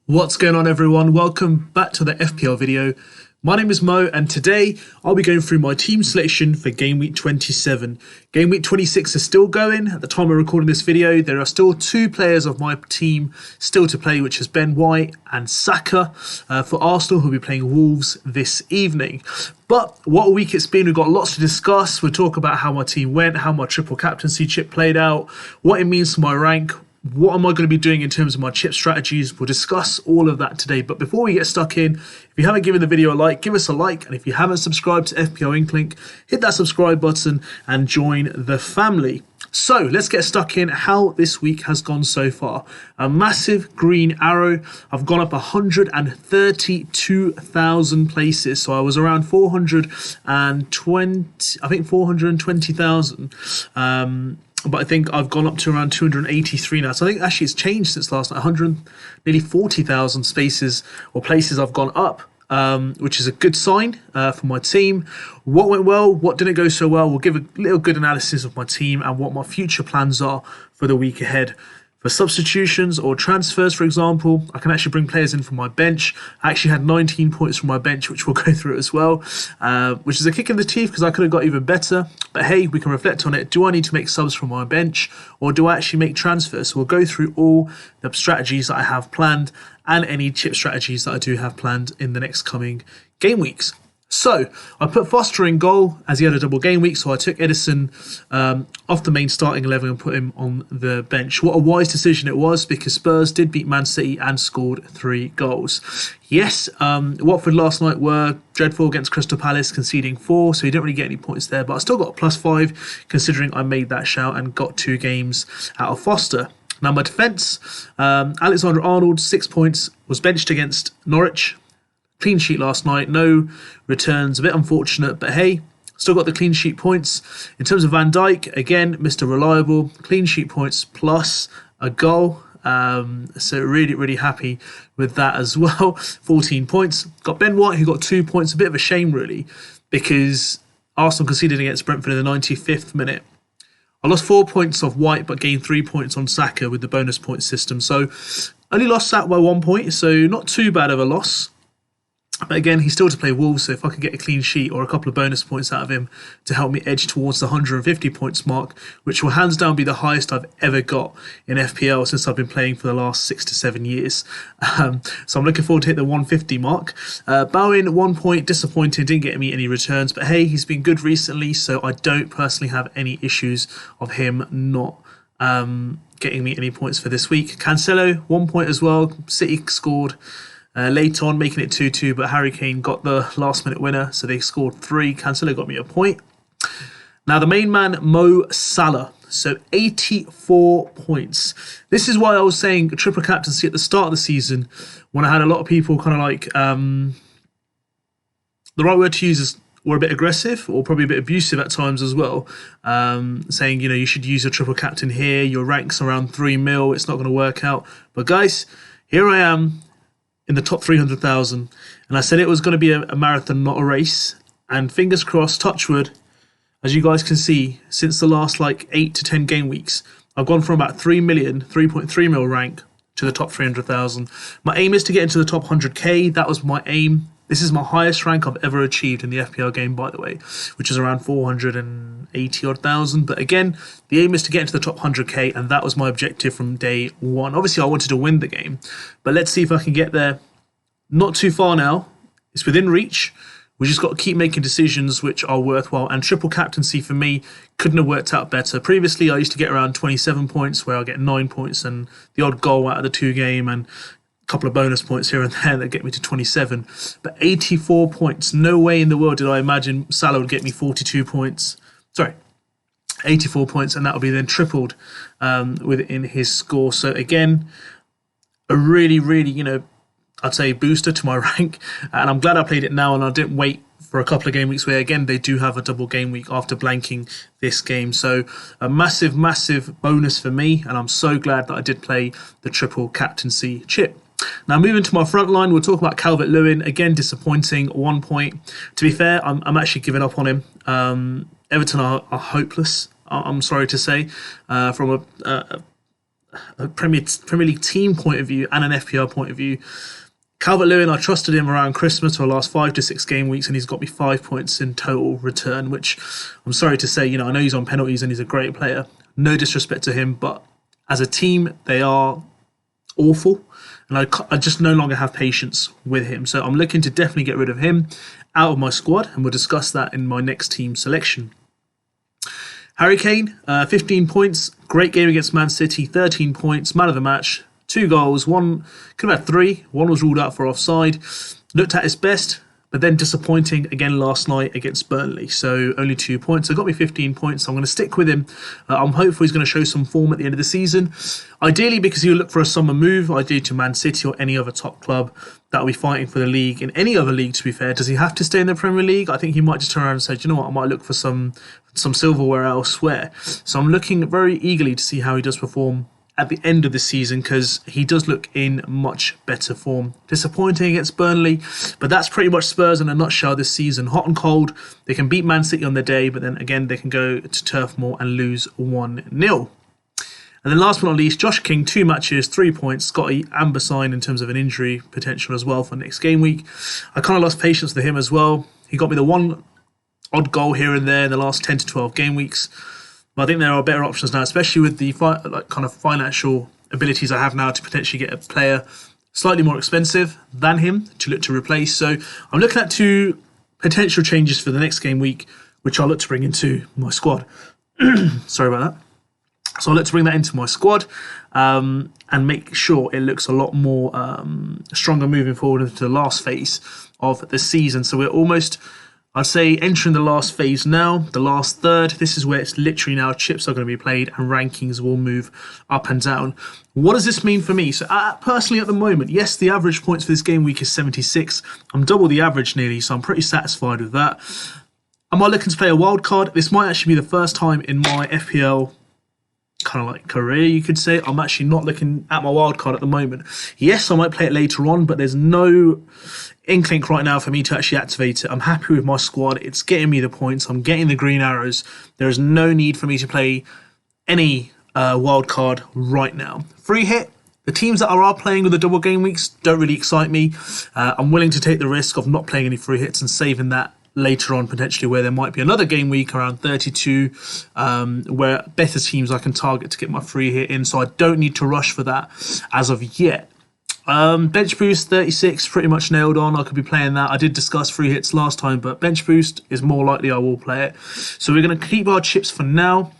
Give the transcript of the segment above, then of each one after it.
What's going on, everyone? Welcome back to the FPL video. My name is Mo, and today I'll be going through my team selection for Game Week 27. Game Week 26 is still going. At the time of recording this video, there are still two players of my team still to play, which is Ben White and Saka for Arsenal, who will be playing Wolves this evening. But what a week it's been. We've got lots to discuss. We'll talk about how my team went, how my triple captaincy chip played out, what it means for my rank, what am I going to be doing in terms of my chip strategies. We'll discuss all of that today. But before we get stuck in, if you haven't given the video a like, give us a like. And if you haven't subscribed to FPL INKLING, hit that subscribe button and join the family. So let's get stuck in how this week has gone so far. A massive green arrow. I've gone up 132,000 places. So I was around 420,000. But I think I've gone up to around 283 now. So I think actually it's changed since last night. Nearly 40,000 spaces or places I've gone up, which is a good sign for my team. What went well, what didn't go so well. We'll give a little good analysis of my team and what my future plans are for the week ahead. For substitutions or transfers, for example, I can actually bring players in from my bench. I actually had 19 points from my bench, which we'll go through as well, which is a kick in the teeth because I could have got even better. But hey, we can reflect on it. Do I need to make subs from my bench or do I actually make transfers? So we'll go through all the strategies that I have planned and any chip strategies that I do have planned in the next coming game weeks. So I put Foster in goal as he had a double game week. So I took Edison off the main starting 11 and put him on the bench. What a wise decision it was because Spurs did beat Man City and scored 3 goals. Yes, Watford last night were dreadful against Crystal Palace, conceding 4. So he didn't really get any points there. But I still got a +5 considering I made that shout and got 2 games out of Foster. Now my defence, Alexander-Arnold, 6 points, was benched against Norwich. Clean sheet last night, no returns, a bit unfortunate, but hey, still got the clean sheet points. In terms of Van Dijk, again, Mr. Reliable, clean sheet points plus a goal. So really happy with that as well. 14 points. Got Ben White, who got 2 points. A bit of a shame, really, because Arsenal conceded against Brentford in the 95th minute. I lost 4 points off White, but gained 3 points on Saka with the bonus point system. So only lost that by 1 point, so not too bad of a loss. But again, he's still to play Wolves, so if I could get a clean sheet or a couple of bonus points out of him to help me edge towards the 150 points mark, which will hands down be the highest I've ever got in FPL since I've been playing for the last 6 to 7 years. So I'm looking forward to hit the 150 mark. Bowen, 1 point, disappointing, didn't get me any returns. But hey, he's been good recently, so I don't personally have any issues of him not getting me any points for this week. Cancelo, 1 point as well. City scored late on, making it 2-2, but Harry Kane got the last-minute winner, so they scored 3. Cancelo got me a point. Now, the main man, Mo Salah, so 84 points. This is why I was saying triple captaincy at the start of the season, when I had a lot of people kind of like, the right word to use is, were a bit aggressive or probably a bit abusive at times as well, saying, you know, you should use a triple captain here, your rank's around 3 mil, it's not going to work out. But guys, here I am, in the top 300,000, and I said it was going to be a marathon, not a race, and fingers crossed, touch wood, as you guys can see, since the last like 8 to 10 game weeks, I've gone from about 3 million, 3.3 mil rank to the top 300,000. My aim is to get into the top 100k. That was my aim. This is my highest rank I've ever achieved in the FPL game, by the way, which is around 480 odd thousand. But again, the aim is to get into the top 100k, and that was my objective from day one. Obviously, I wanted to win the game, but let's see if I can get there. Not too far now. It's within reach. We just got to keep making decisions which are worthwhile. And triple captaincy for me couldn't have worked out better. Previously, I used to get around 27 points, where I get 9 points and the odd goal out of the 2 game and couple of bonus points here and there that get me to 27, but 84 points. No way in the world did I imagine Salah would get me 42 points. Sorry, 84 points, and that would be then tripled within his score. So again, a really, you know, I'd say booster to my rank, and I'm glad I played it now and I didn't wait for a couple of game weeks where again they do have a double game week after blanking this game. So a massive bonus for me, and I'm so glad that I did play the triple captaincy chip. Now moving to my front line, we'll talk about Calvert-Lewin. Again, disappointing, 1 point. To be fair, I'm actually giving up on him. Everton are hopeless, I'm sorry to say, from a a Premier League team point of view and an FPL point of view, Calvert-Lewin, I trusted him around Christmas for the last 5 to 6 game weeks, and he's got me 5 points in total return, which I'm sorry to say, I know he's on penalties and he's a great player. No disrespect to him, but as a team, they are awful, and I just no longer have patience with him. So I'm looking to definitely get rid of him out of my squad, and we'll discuss that in my next team selection. Harry Kane, 15 points, great game against Man City, 13 points, man of the match, 2 goals, one could have had 3, one was ruled out for offside, looked at his best, but then disappointing again last night against Burnley, so only 2 points. So got me 15 points, so I'm going to stick with him. I'm hopeful he's going to show some form at the end of the season, ideally because he'll look for a summer move, ideally to Man City or any other top club that will be fighting for the league. In any other league, to be fair, does he have to stay in the Premier League? I think he might just turn around and say, do you know what, I might look for some silverware elsewhere. So I'm looking very eagerly to see how he does perform at the end of the season, because he does look in much better form. Disappointing against Burnley, but that's pretty much Spurs in a nutshell this season. Hot and cold, they can beat Man City on their day, but then again they can go to Turf Moor and lose 1-0. And then last but not least, Josh King, 2 matches, 3 points, got an amber sign in terms of an injury potential as well for next game week. I kind of lost patience with him as well. He got me the one odd goal here and there in the last 10 to 12 game weeks. But I think there are better options now, especially with the kind of financial abilities I have now to potentially get a player slightly more expensive than him to look to replace. So I'm looking at 2 potential changes for the next game week, which I'll look to bring into my squad. Sorry about that. So I'll look to bring that into my squad and make sure it looks a lot more stronger moving forward into the last phase of the season. So we're almost, I'd say, entering the last phase now, the last third. This is where it's literally now chips are going to be played and rankings will move up and down. What does this mean for me? So personally at the moment, yes, the average points for this game week is 76. I'm double the average nearly, so I'm pretty satisfied with that. Am I looking to play a wild card? This might actually be the first time in my FPL kind of like career, you could say, I'm actually not looking at my wild card at the moment. Yes, I might play it later on, but there's no INKLING right now for me to actually activate it. I'm happy with my squad. It's getting me the points. I'm getting the green arrows. There is no need for me to play any wild card right now. Free hit. The teams that are playing with the double game weeks don't really excite me. I'm willing to take the risk of not playing any free hits and saving that later on, potentially, where there might be another game week around 32 where better teams I can target to get my free hit in, so I don't need to rush for that as of yet. Bench boost 36, pretty much nailed on. I could be playing that. I did discuss free hits last time, but bench boost is more likely I will play it. So we're going to keep our chips for now.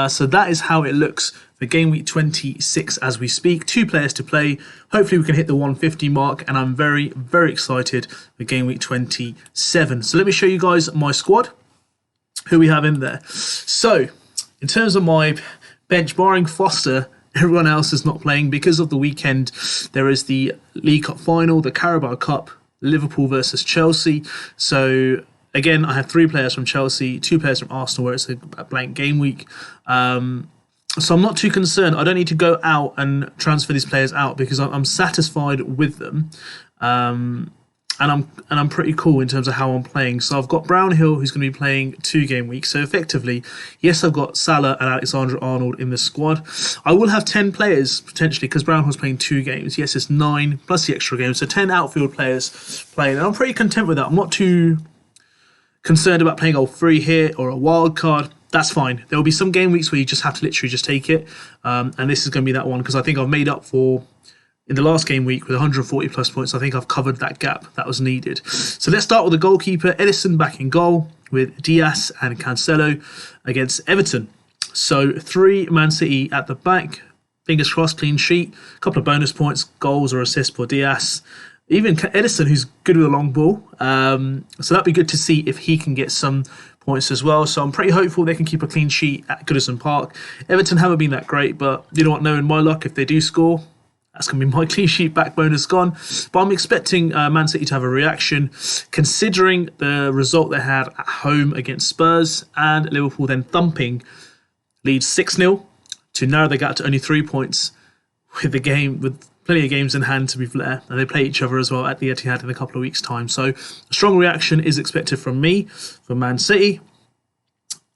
So that is how it looks for game week 26 as we speak. 2 players to play. Hopefully we can hit the 150 mark, and I'm very, very excited for game week 27. So let me show you guys my squad, who we have in there. So in terms of my bench, barring Foster, everyone else is not playing because of the weekend. There is the League Cup final, the Carabao Cup, Liverpool versus Chelsea. So again, I have 3 players from Chelsea, 2 players from Arsenal, where it's a blank game week. So I'm not too concerned. I don't need to go out and transfer these players out because I'm satisfied with them. And I'm pretty cool in terms of how I'm playing. So I've got Brownhill, who's going to be playing 2 game weeks. So effectively, yes, I've got Salah and Alexander-Arnold in the squad. I will have 10 players potentially because Brownhill's playing 2 games. Yes, it's 9 plus the extra game. So 10 outfield players playing. And I'm pretty content with that. I'm not too concerned about playing a free hit or a wild card. That's fine. There will be some game weeks where you just have to literally just take it. And this is going to be that one because I think I've made up for, in the last game week with 140 plus points, I think I've covered that gap that was needed. So let's start with the goalkeeper. Edison back in goal with Diaz and Cancelo against Everton. So 3 Man City at the back. Fingers crossed, clean sheet. A couple of bonus points, goals or assists for Diaz. Even Edison, who's good with a long ball. So that'd be good to see if he can get some points as well. So I'm pretty hopeful they can keep a clean sheet at Goodison Park. Everton haven't been that great, but you know what, knowing my luck, if they do score, that's going to be my clean sheet backbone is gone. But I'm expecting Man City to have a reaction, considering the result they had at home against Spurs and Liverpool then thumping Leeds 6-0 to narrow the gap to only 3 points with the game, with plenty of games in hand to be fair, and they play each other as well at the Etihad in a couple of weeks' time. So a strong reaction is expected from me, from Man City.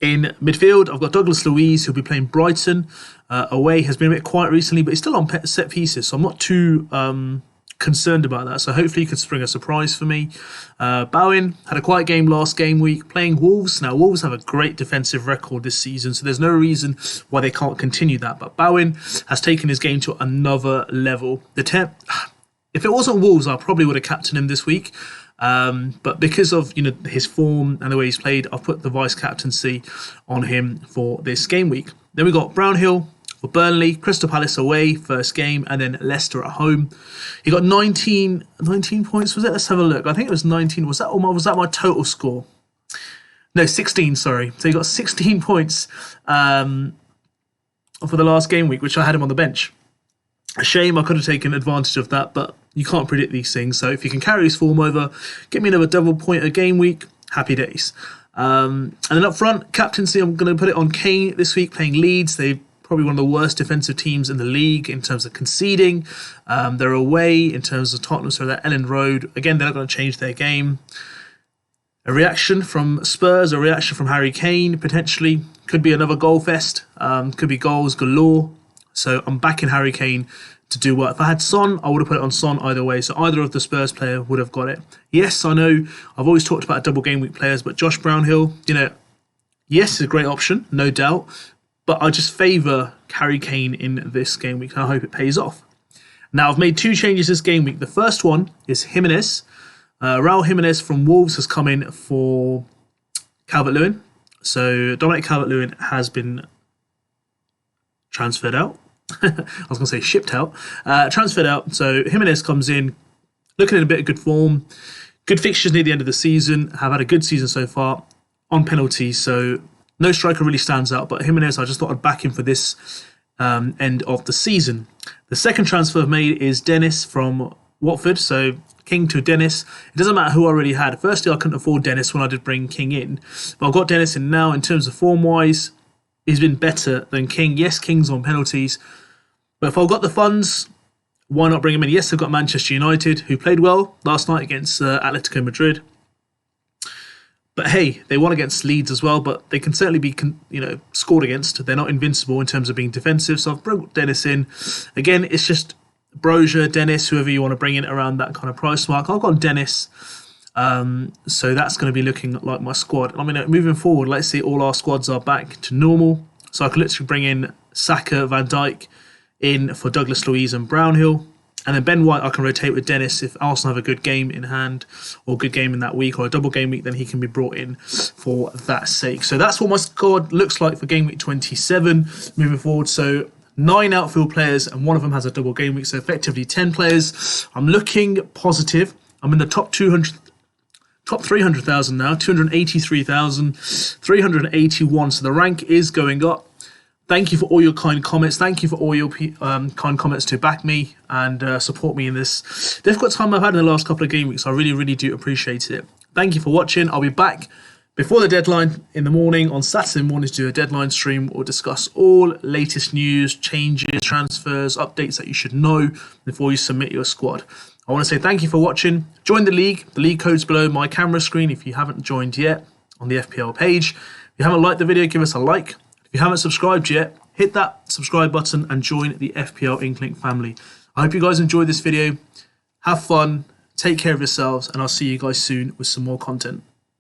In midfield, I've got Douglas Luiz, who'll be playing Brighton. Away has been a bit quiet recently, but he's still on set pieces, so I'm not too concerned about that. So hopefully he could spring a surprise for me. Bowen had a quiet game last game week, playing Wolves. Now, Wolves have a great defensive record this season, so there's no reason why they can't continue that. But Bowen has taken his game to another level. If it wasn't Wolves, I probably would have captained him this week. But because of his form and the way he's played, I've put the vice captaincy on him for this game week. Then we got Brownhill for Burnley, Crystal Palace away, first game, and then Leicester at home. He got 19 points, was it? Let's have a look. I think it was 19. Was that my total score? No, 16, sorry. So he got 16 points for the last game week, which I had him on the bench. A shame, I could have taken advantage of that, but you can't predict these things. So if you can carry his form over, get me another double point a game week, happy days. And then up front, captaincy, I'm going to put it on Kane this week, playing Leeds. They're probably one of the worst defensive teams in the league in terms of conceding. They're away in terms of Tottenham, so they're at Ellen Road. Again, they're not going to change their game. A reaction from Spurs, a reaction from Harry Kane, potentially. Could be another goal fest. Could be goals galore. So I'm backing Harry Kane to do what. If I had Son, I would have put it on Son either way. So either of the Spurs player would have got it. Yes, I know I've always talked about double game week players, but Josh Brownhill, yes, is a great option, no doubt. But I just favour Harry Kane in this game week, and I hope it pays off. Now, I've made 2 changes this game week. The first one is Jimenez. Raul Jimenez from Wolves has come in for Calvert-Lewin. So Dominic Calvert-Lewin has been transferred out. I was going to say shipped out. Transferred out. So Jimenez comes in, looking in a bit of good form. Good fixtures near the end of the season. Have had a good season so far on penalties. So no striker really stands out. But Jimenez, I just thought I'd back him for this end of the season. The second transfer I've made is Dennis from Watford. So King to Dennis. It doesn't matter who I already had. Firstly, I couldn't afford Dennis when I did bring King in. But I've got Dennis in now. In terms of form-wise, he's been better than King. Yes, King's on penalties. But if I've got the funds, why not bring him in? Yes, I've got Manchester United, who played well last night against Atletico Madrid. But hey, they won against Leeds as well, but they can certainly be scored against. They're not invincible in terms of being defensive. So I've brought Dennis in. Again, it's just Brozier, Dennis, whoever you want to bring in around that kind of price mark. I've got Dennis. So that's going to be looking like my squad. I mean, moving forward, let's see all our squads are back to normal. So I can literally bring in Saka, Van Dijk in for Douglas Luiz and Brownhill. And then Ben White I can rotate with Dennis. If Arsenal have a good game in hand or a good game in that week or a double game week, then he can be brought in for that sake. So that's what my squad looks like for game week 27 moving forward. So 9 outfield players and one of them has a double game week. So effectively 10 players. I'm looking positive. I'm in the top 300,000 now, 283,381. So the rank is going up. Thank you for all your kind comments. Thank you for all your kind comments to back me and support me in this difficult time I've had in the last couple of game weeks. I really, really do appreciate it. Thank you for watching. I'll be back before the deadline in the morning on Saturday morning to do a deadline stream. We'll discuss all latest news, changes, transfers, updates that you should know before you submit your squad. I want to say thank you for watching. Join the league. The league code's below my camera screen if you haven't joined yet on the FPL page. If you haven't liked the video, give us a like. If you haven't subscribed yet, hit that subscribe button and join the FPL INKLING family. I hope you guys enjoyed this video. Have fun, take care of yourselves, and I'll see you guys soon with some more content.